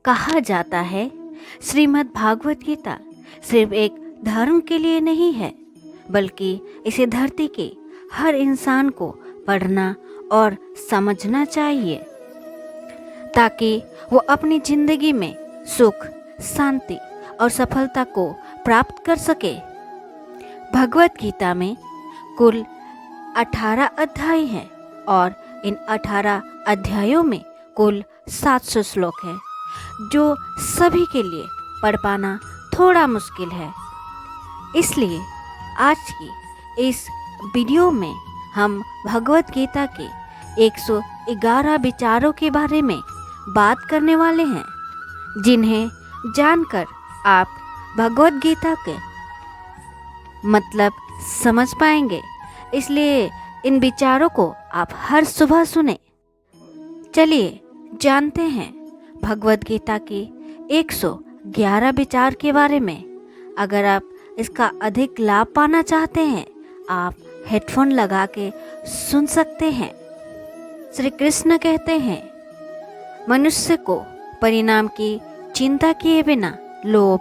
कहा जाता है श्रीमद् भागवत गीता सिर्फ एक धर्म के लिए नहीं है, बल्कि इसे धरती के हर इंसान को पढ़ना और समझना चाहिए ताकि वो अपनी जिंदगी में सुख, शांति और सफलता को प्राप्त कर सके। भगवत गीता में कुल 18 अध्याय हैं और इन 18 अध्यायों में कुल 700 श्लोक हैं, जो सभी के लिए पढ़ पाना थोड़ा मुश्किल है। इसलिए आज की इस वीडियो में हम भगवत गीता के 111 विचारों के बारे में बात करने वाले हैं, जिन्हें जानकर आप भगवत गीता के मतलब समझ पाएंगे। इसलिए इन विचारों को आप हर सुबह सुने। चलिए जानते हैं भगवत गीता के 111 विचार के बारे में। अगर आप इसका अधिक लाभ पाना चाहते हैं, आप हेडफोन लगा के सुन सकते हैं। श्री कृष्ण कहते हैं, मनुष्य को परिणाम की चिंता किए बिना लोभ,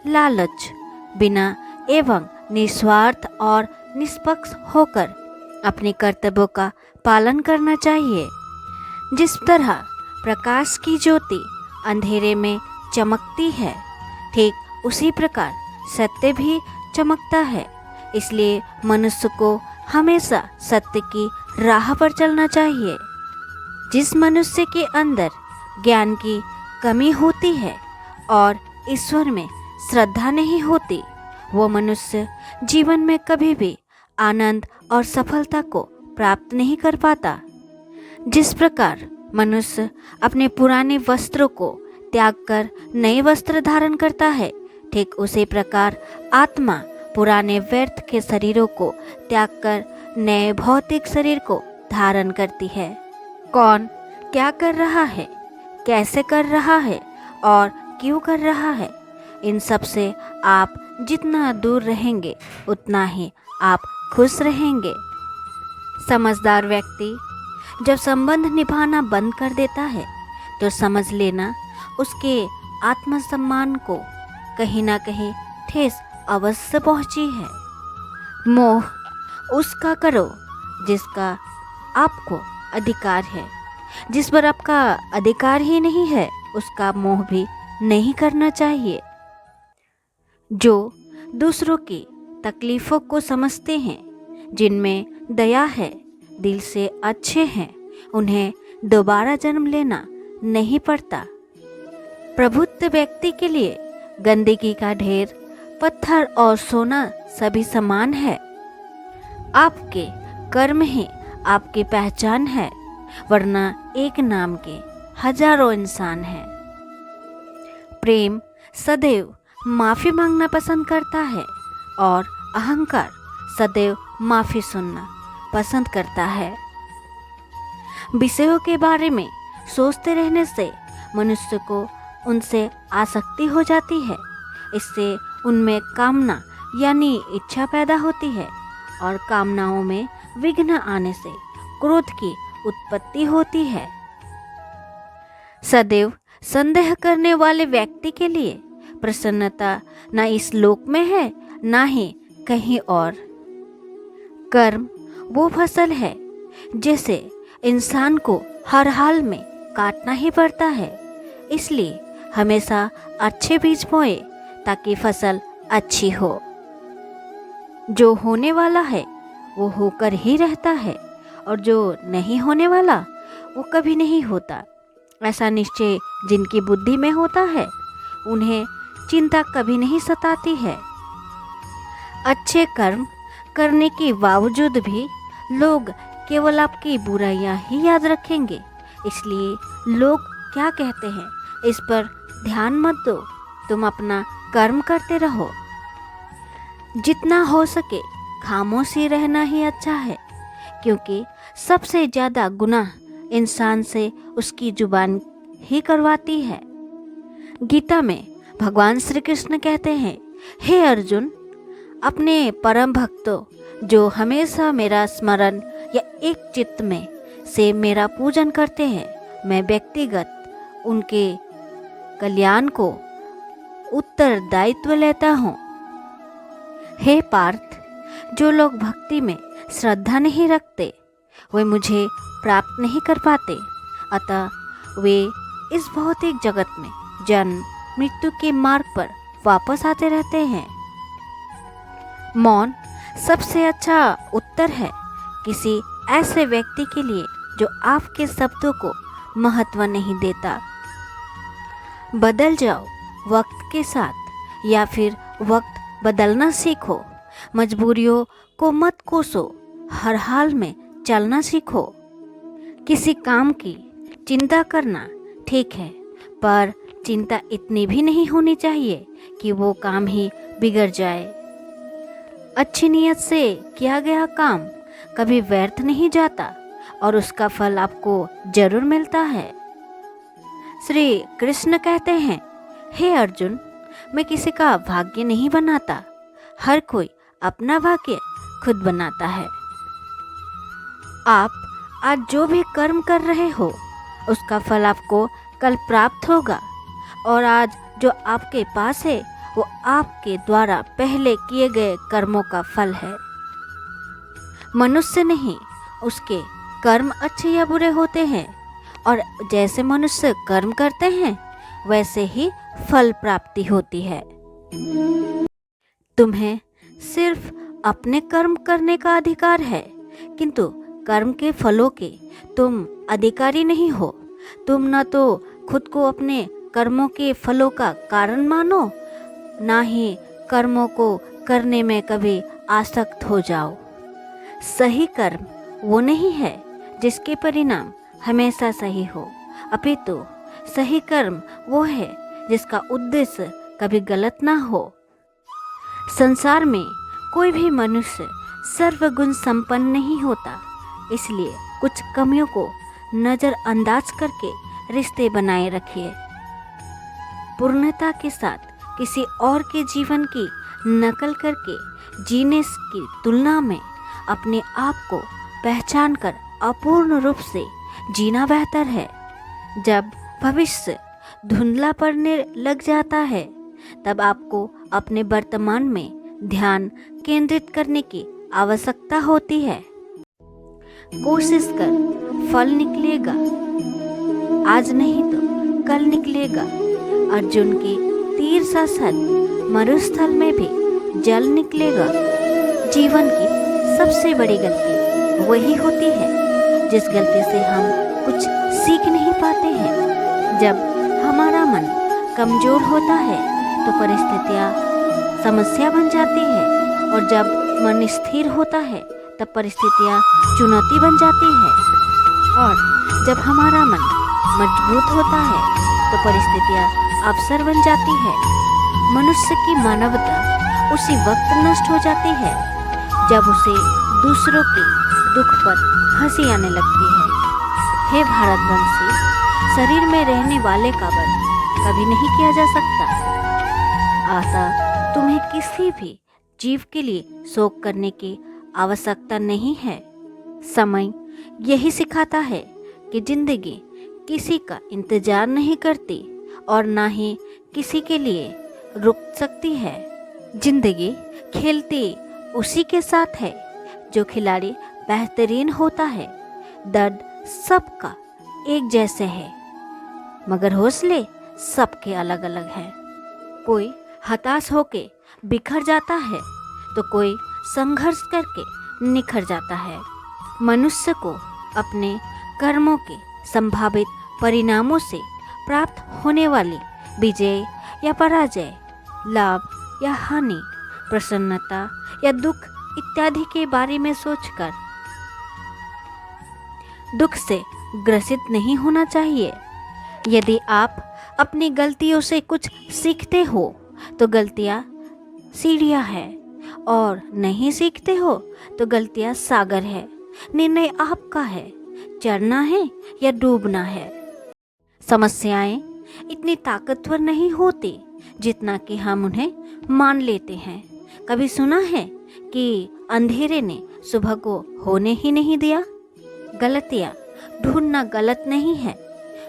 लालच बिना एवं निस्वार्थ और निष्पक्ष होकर अपने कर्तव्यों का पालन करना चाहिए। जिस तरह प्रकाश की ज्योति अंधेरे में चमकती है, ठीक उसी प्रकार सत्य भी चमकता है। इसलिए मनुष्य को हमेशा सत्य की राह पर चलना चाहिए। जिस मनुष्य के अंदर ज्ञान की कमी होती है और ईश्वर में श्रद्धा नहीं होती, वो मनुष्य जीवन में कभी भी आनंद और सफलता को प्राप्त नहीं कर पाता। जिस प्रकार मनुष्य अपने पुराने वस्त्रों को त्याग कर नए वस्त्र धारण करता है, ठीक उसी प्रकार आत्मा पुराने व्यर्थ के शरीरों को त्याग कर नए भौतिक शरीर को धारण करती है। कौन क्या कर रहा है, कैसे कर रहा है और क्यों कर रहा है, इन सब से आप जितना दूर रहेंगे उतना ही आप खुश रहेंगे। समझदार व्यक्ति जब संबंध निभाना बंद कर देता है, तो समझ लेना उसके आत्मसम्मान को कहीं ना कहीं ठेस अवश्य पहुंची है। मोह उसका करो जिसका आपको अधिकार है। जिस पर आपका अधिकार ही नहीं है, उसका मोह भी नहीं करना चाहिए। जो दूसरों की तकलीफ़ों को समझते हैं, जिनमें दया है, दिल से अच्छे हैं, उन्हें दोबारा जन्म लेना नहीं पड़ता। प्रबुद्ध व्यक्ति के लिए गंदगी का ढेर, पत्थर और सोना सभी समान है। आपके कर्म ही आपकी पहचान है, वरना एक नाम के हजारों इंसान हैं। प्रेम सदैव माफ़ी मांगना पसंद करता है और अहंकार सदैव माफ़ी सुनना पसंद करता है। विषयों के बारे में सोचते रहने से मनुष्य को उनसे आसक्ति हो जाती है। इससे उनमें कामना यानी इच्छा पैदा होती है और कामनाओं में विघ्न आने से क्रोध की उत्पत्ति होती है। सदैव संदेह करने वाले व्यक्ति के लिए प्रसन्नता न इस लोक में है, ना ही कहीं और। कर्म वो फसल है जिसे इंसान को हर हाल में काटना ही पड़ता है। इसलिए हमेशा अच्छे बीज बोए ताकि फसल अच्छी हो। जो होने वाला है वो होकर ही रहता है, और जो नहीं होने वाला वो कभी नहीं होता। ऐसा निश्चय जिनकी बुद्धि में होता है, उन्हें चिंता कभी नहीं सताती है। अच्छे कर्म करने के बावजूद भी लोग केवल आपकी बुराइयां ही याद रखेंगे। इसलिए लोग क्या कहते हैं इस पर ध्यान मत दो, तुम अपना कर्म करते रहो। जितना हो सके खामोश ही रहना ही अच्छा है, क्योंकि सबसे ज़्यादा गुनाह इंसान से उसकी जुबान ही करवाती है। गीता में भगवान श्री कृष्ण कहते हैं, हे अर्जुन, अपने परम भक्तों जो हमेशा मेरा स्मरण या एक चित्त में से मेरा पूजन करते हैं, मैं व्यक्तिगत उनके कल्याण को उत्तरदायित्व लेता हूँ। हे पार्थ, जो लोग भक्ति में श्रद्धा नहीं रखते वे मुझे प्राप्त नहीं कर पाते, अतः वे इस भौतिक जगत में जन्म मृत्यु के मार्ग पर वापस आते रहते हैं। मौन सबसे अच्छा उत्तर है किसी ऐसे व्यक्ति के लिए जो आपके शब्दों को महत्व नहीं देता। बदल जाओ वक्त के साथ या फिर वक्त बदलना सीखो। मजबूरियों को मत कोसो, हर हाल में चलना सीखो। किसी काम की चिंता करना ठीक है, पर चिंता इतनी भी नहीं होनी चाहिए कि वो काम ही बिगड़ जाए। अच्छी नियत से किया गया काम कभी व्यर्थ नहीं जाता और उसका फल आपको जरूर मिलता है। श्री कृष्ण कहते हैं, हे अर्जुन, मैं किसी का भाग्य नहीं बनाता, हर कोई अपना भाग्य खुद बनाता है। आप आज जो भी कर्म कर रहे हो उसका फल आपको कल प्राप्त होगा, और आज जो आपके पास है वो आपके द्वारा पहले किए गए कर्मों का फल है। मनुष्य नहीं, उसके कर्म अच्छे या बुरे होते हैं, और जैसे मनुष्य कर्म करते हैं वैसे ही फल प्राप्ति होती है। तुम्हें सिर्फ अपने कर्म करने का अधिकार है, किंतु कर्म के फलों के तुम अधिकारी नहीं हो। तुम न तो खुद को अपने कर्मों के फलों का कारण मानो, ना ही कर्मों को करने में कभी आसक्त हो जाओ। सही कर्म वो नहीं है जिसके परिणाम हमेशा सही हो, अपितु सही कर्म वो है जिसका उद्देश्य कभी गलत ना हो। संसार में कोई भी मनुष्य सर्वगुण संपन्न नहीं होता, इसलिए कुछ कमियों को नज़रअंदाज करके रिश्ते बनाए रखिए। पूर्णता के साथ किसी और के जीवन की नकल करके जीने की तुलना में अपने आप को पहचान कर अपूर्ण रूप से जीना बेहतर है। जब भविष्य धुंधला पड़ने लग जाता है तब आपको अपने वर्तमान में ध्यान केंद्रित करने की आवश्यकता होती है। कोशिश कर, फल निकलेगा, आज नहीं तो कल निकलेगा। अर्जुन के तीर सा सद मरुस्थल में भी जल निकलेगा। जीवन की सबसे बड़ी गलती वही होती है जिस गलती से हम कुछ सीख नहीं पाते हैं। जब हमारा मन कमजोर होता है तो परिस्थितियाँ समस्या बन जाती है, और जब मन स्थिर होता है तब परिस्थितियाँ चुनौती बन जाती है, और जब हमारा मन मजबूत होता है तो परिस्थितियाँ अवसर बन जाती है। मनुष्य की मानवता उसी वक्त नष्ट हो जाती है जब उसे दूसरों के दुख पर हंसी आने लगती है। हे भारतवंशी, शरीर में रहने वाले का वध कभी नहीं किया जा सकता। अतः तुम्हें किसी भी जीव के लिए शोक करने की आवश्यकता नहीं है। समय यही सिखाता है कि जिंदगी किसी का इंतजार नहीं करती और ना ही किसी के लिए रुक सकती है। जिंदगी खेलती उसी के साथ है जो खिलाड़ी बेहतरीन होता है। दर्द सबका एक जैसे है, मगर हौसले सबके अलग अलग हैं। कोई हताश होके बिखर जाता है तो कोई संघर्ष करके निखर जाता है। मनुष्य को अपने कर्मों के संभावित परिणामों से प्राप्त होने वाली विजय या पराजय, लाभ या हानि, प्रसन्नता या दुख इत्यादि के बारे में सोचकर दुख से ग्रसित नहीं होना चाहिए। यदि आप अपनी गलतियों से कुछ सीखते हो तो गलतियाँ सीढ़ियाँ हैं, और नहीं सीखते हो तो गलतियाँ सागर है। निर्णय आपका है, चढ़ना है या डूबना है। समस्याएं इतनी ताकतवर नहीं होती जितना कि हम उन्हें मान लेते हैं। कभी सुना है कि अंधेरे ने सुबह को होने ही नहीं दिया? गलतियाँ ढूंढना गलत नहीं है,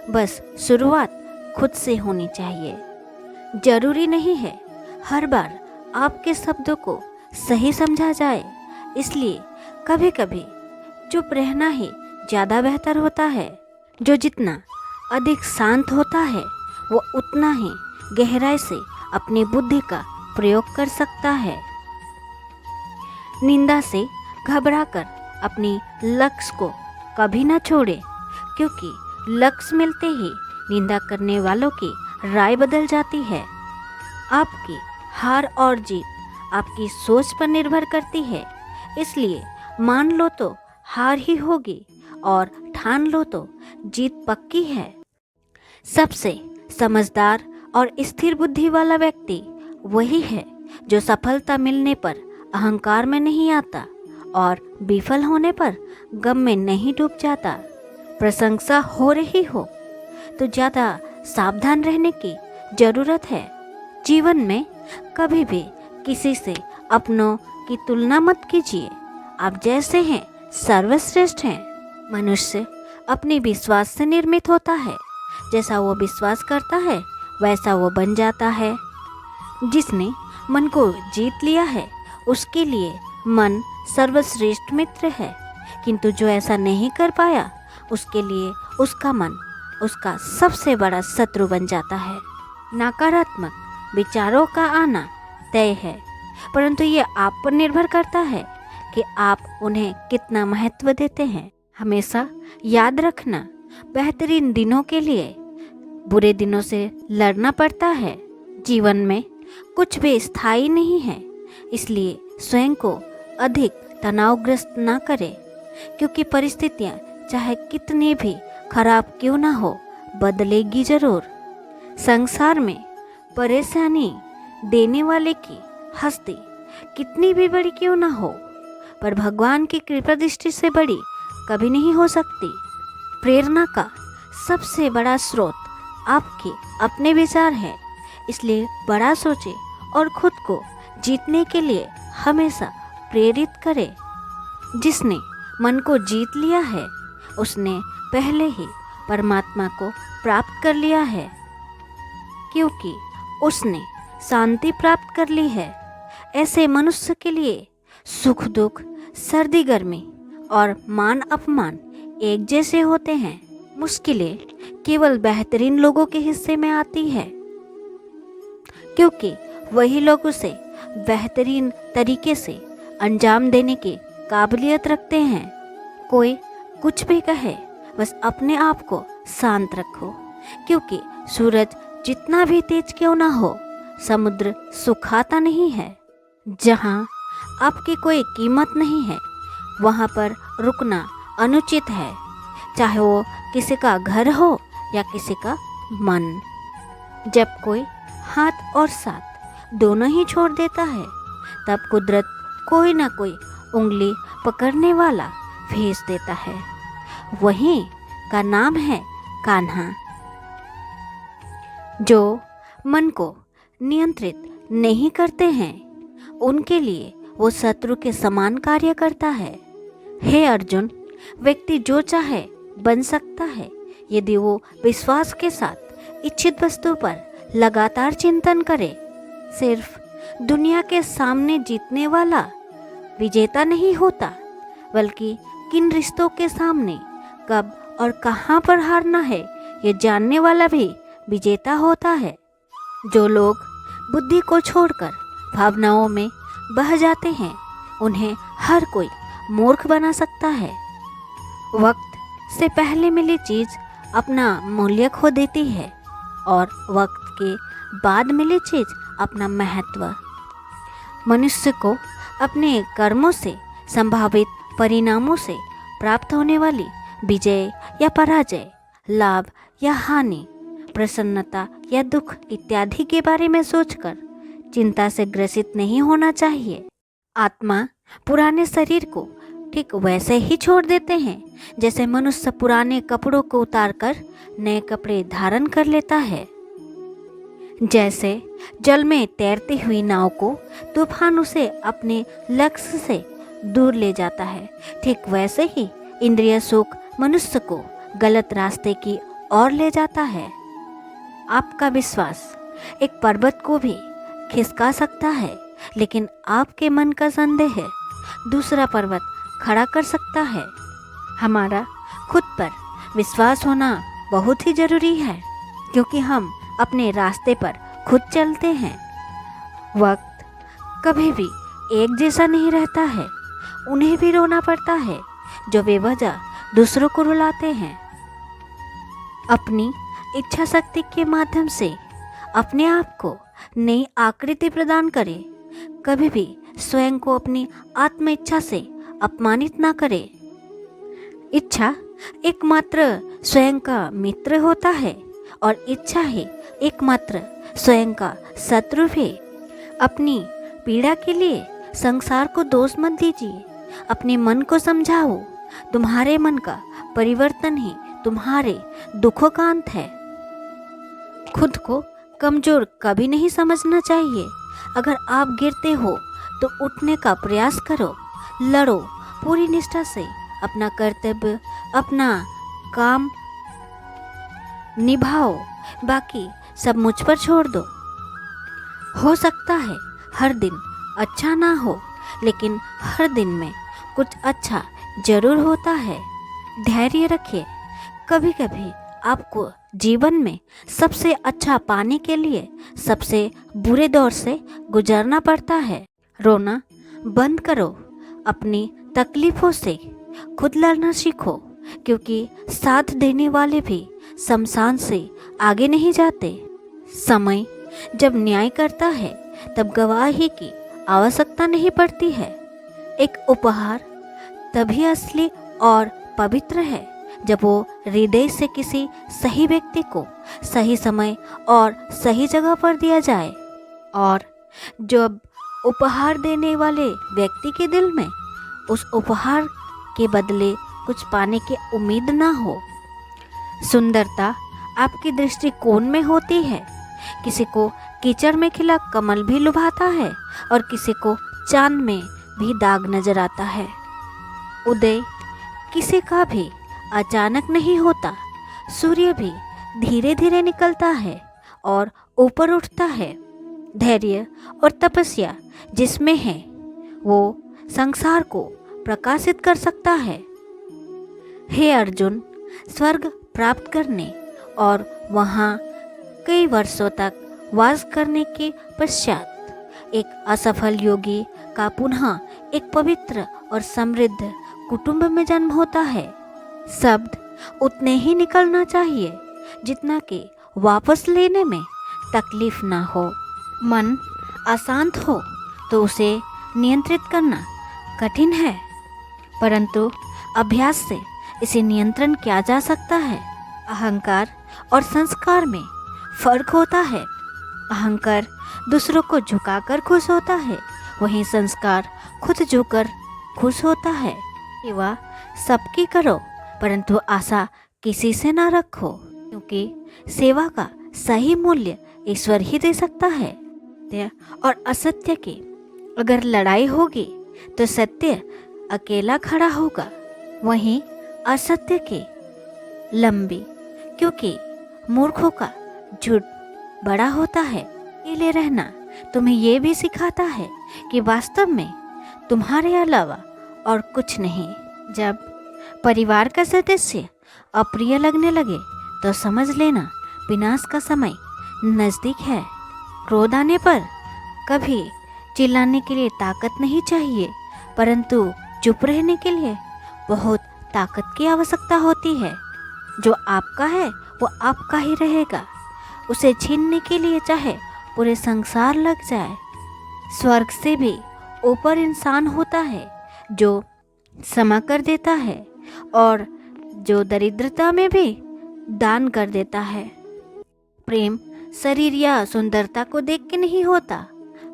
बस शुरुआत खुद से होनी चाहिए। जरूरी नहीं है हर बार आपके शब्दों को सही समझा जाए, इसलिए कभी कभी चुप रहना ही ज़्यादा बेहतर होता है। जो जितना अधिक शांत होता है वो उतना ही गहराई से अपनी बुद्धि का प्रयोग कर सकता है। निंदा से घबराकर अपनी लक्ष्य को कभी न छोड़े, क्योंकि लक्ष्य मिलते ही निंदा करने वालों की राय बदल जाती है। आपकी हार और जीत आपकी सोच पर निर्भर करती है, इसलिए मान लो तो हार ही होगी और ठान लो तो जीत पक्की है। सबसे समझदार और स्थिर बुद्धि वाला व्यक्ति वही है जो सफलता मिलने पर अहंकार में नहीं आता और विफल होने पर गम में नहीं डूब जाता। प्रशंसा हो रही हो तो ज़्यादा सावधान रहने की ज़रूरत है। जीवन में कभी भी किसी से अपनों की तुलना मत कीजिए। आप जैसे हैं सर्वश्रेष्ठ हैं। मनुष्य अपने विश्वास से निर्मित होता है। जैसा वो विश्वास करता है वैसा वो बन जाता है। जिसने मन को जीत लिया है उसके लिए मन सर्वश्रेष्ठ मित्र है, किंतु जो ऐसा नहीं कर पाया उसके लिए उसका मन उसका सबसे बड़ा शत्रु बन जाता है। नकारात्मक विचारों का आना तय है, परंतु ये आप पर निर्भर करता है कि आप उन्हें कितना महत्व देते हैं। हमेशा याद रखना, बेहतरीन दिनों के लिए बुरे दिनों से लड़ना पड़ता है। जीवन में कुछ भी स्थायी नहीं है, इसलिए स्वयं को अधिक तनावग्रस्त ना करें, क्योंकि परिस्थितियाँ चाहे कितनी भी खराब क्यों ना हो बदलेगी जरूर। संसार में परेशानी देने वाले की हस्ती कितनी भी बड़ी क्यों ना हो, पर भगवान की कृपा दृष्टि से बड़ी कभी नहीं हो सकती। प्रेरणा का सबसे बड़ा स्रोत आपके अपने विचार है, इसलिए बड़ा सोचें और खुद को जीतने के लिए हमेशा प्रेरित करें। जिसने मन को जीत लिया है उसने पहले ही परमात्मा को प्राप्त कर लिया है, क्योंकि उसने शांति प्राप्त कर ली है। ऐसे मनुष्य के लिए सुख दुख, सर्दी गर्मी और मान अपमान एक जैसे होते हैं। मुश्किलें केवल बेहतरीन लोगों के हिस्से में आती है, क्योंकि वही लोग उसे बेहतरीन तरीके से अंजाम देने की काबिलियत रखते हैं। कोई कुछ भी कहे, बस अपने आप को शांत रखो, क्योंकि सूरज जितना भी तेज क्यों ना हो समुद्र सुखाता नहीं है। जहाँ आपकी कोई कीमत नहीं है वहाँ पर रुकना अनुचित है, चाहे वो किसी का घर हो या किसी का मन। जब कोई हाथ और साथ दोनों ही छोड़ देता है तब कुदरत कोई ना कोई उंगली पकड़ने वाला भेज देता है। वही का नाम है कान्हा। जो मन को नियंत्रित नहीं करते हैं उनके लिए वो शत्रु के समान कार्य करता है। हे अर्जुन, व्यक्ति जो चाहे बन सकता है यदि वो विश्वास के साथ इच्छित वस्तु पर लगातार चिंतन करे। सिर्फ दुनिया के सामने जीतने वाला विजेता नहीं होता, बल्कि किन रिश्तों के सामने कब और कहाँ पर हारना है ये जानने वाला भी विजेता होता है। जो लोग बुद्धि को छोड़कर भावनाओं में बह जाते हैं उन्हें हर कोई मूर्ख बना सकता है। वक्त से पहले मिली चीज़ अपना मूल्य खो देती है और वक्त के बाद मिली चीज़ अपना महत्व। मनुष्य को अपने कर्मों से संभावित परिणामों से प्राप्त होने वाली विजय या पराजय, लाभ या हानि, प्रसन्नता या दुख इत्यादि के बारे में सोचकर चिंता से ग्रसित नहीं होना चाहिए। आत्मा पुराने शरीर को ठीक वैसे ही छोड़ देते हैं जैसे मनुष्य पुराने कपड़ों को उतारकर नए कपड़े धारण कर लेता है। जैसे जल में तैरती हुई नाव को तूफान उसे अपने लक्ष्य से दूर ले जाता है, ठीक वैसे ही इंद्रिय सुख मनुष्य को गलत रास्ते की ओर ले जाता है। आपका विश्वास एक पर्वत को भी खिसका सकता है, लेकिन आपके मन का संदेह दूसरा पर्वत खड़ा कर सकता है। हमारा खुद पर विश्वास होना बहुत ही ज़रूरी है, क्योंकि हम अपने रास्ते पर खुद चलते हैं। वक्त कभी भी एक जैसा नहीं रहता है। उन्हें भी रोना पड़ता है जो बेवजह दूसरों को रुलाते हैं। अपनी इच्छा शक्ति के माध्यम से अपने आप को नई आकृति प्रदान करें। कभी भी स्वयं को अपनी आत्म इच्छा से अपमानित ना करें। इच्छा एकमात्र स्वयं का मित्र होता है और इच्छा ही एकमात्र स्वयं का शत्रु है। अपनी पीड़ा के लिए संसार को दोष मत दीजिए। अपने मन को समझाओ। तुम्हारे मन का परिवर्तन ही तुम्हारे दुखों का अंत है। खुद को कमजोर कभी नहीं समझना चाहिए। अगर आप गिरते हो तो उठने का प्रयास करो, लड़ो पूरी निष्ठा से। अपना कर्तव्य, अपना काम निभाओ, बाकी सब मुझ पर छोड़ दो। हो सकता है हर दिन अच्छा ना हो, लेकिन हर दिन में कुछ अच्छा जरूर होता है। धैर्य रखिए। कभी कभी आपको जीवन में सबसे अच्छा पाने के लिए सबसे बुरे दौर से गुजरना पड़ता है। रोना बंद करो। अपनी तकलीफों से खुद लड़ना सीखो, क्योंकि साथ देने वाले भी शमशान से आगे नहीं जाते। समय जब न्याय करता है तब गवाही की आवश्यकता नहीं पड़ती है। एक उपहार तभी असली और पवित्र है जब वो हृदय से किसी सही व्यक्ति को सही समय और सही जगह पर दिया जाए, और जब उपहार देने वाले व्यक्ति के दिल में उस उपहार के बदले कुछ पाने की उम्मीद ना हो। सुंदरता आपकी दृष्टिकोण में होती है। किसी को कीचड़ में खिला कमल भी लुभाता है और किसी को चांद में भी दाग नजर आता है। उदय किसी का भी अचानक नहीं होता। सूर्य भी धीरे धीरे निकलता है और ऊपर उठता है। धैर्य और तपस्या जिसमें है वो संसार को प्रकाशित कर सकता है। हे अर्जुन, स्वर्ग प्राप्त करने और वहाँ कई वर्षों तक वास करने के पश्चात एक असफल योगी का पुनः एक पवित्र और समृद्ध कुटुंब में जन्म होता है। शब्द उतने ही निकलना चाहिए जितना कि वापस लेने में तकलीफ ना हो। मन अशांत हो तो उसे नियंत्रित करना कठिन है, परंतु अभ्यास से इसे नियंत्रण किया जा सकता है। अहंकार और संस्कार में फर्क होता है। अहंकार दूसरों को झुकाकर खुश होता है, वहीं संस्कार खुद झुककर खुश होता है। सेवा सबकी करो, परंतु आशा किसी से ना रखो, क्योंकि सेवा का सही मूल्य ईश्वर ही दे सकता है। सत्य और असत्य की अगर लड़ाई होगी तो सत्य अकेला खड़ा होगा, वहीं असत्य की लंबी, क्योंकि मूर्खों का झूठ बड़ा होता है। अकेले रहना तुम्हें ये भी सिखाता है कि वास्तव में तुम्हारे अलावा और कुछ नहीं। जब परिवार का सदस्य अप्रिय लगने लगे तो समझ लेना विनाश का समय नज़दीक है। क्रोध आने पर कभी चिल्लाने के लिए ताकत नहीं चाहिए, परंतु चुप रहने के लिए बहुत ताकत की आवश्यकता होती है। जो आपका है वो आपका ही रहेगा। उसे छीनने के लिए चाहे पूरे संसार लग जाए। स्वर्ग से भी ऊपर इंसान होता है जो क्षमा कर देता है और जो दरिद्रता में भी दान कर देता है। प्रेम शरीर या सुंदरता को देख के नहीं होता,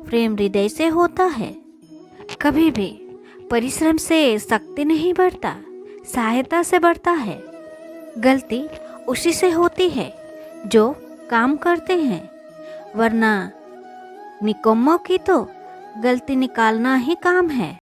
प्रेम हृदय से होता है। कभी भी परिश्रम से शक्ति नहीं बढ़ता, सहायता से बढ़ता है। गलती उसी से होती है जो काम करते हैं, वरना निकम्मों की तो गलती निकालना ही काम है।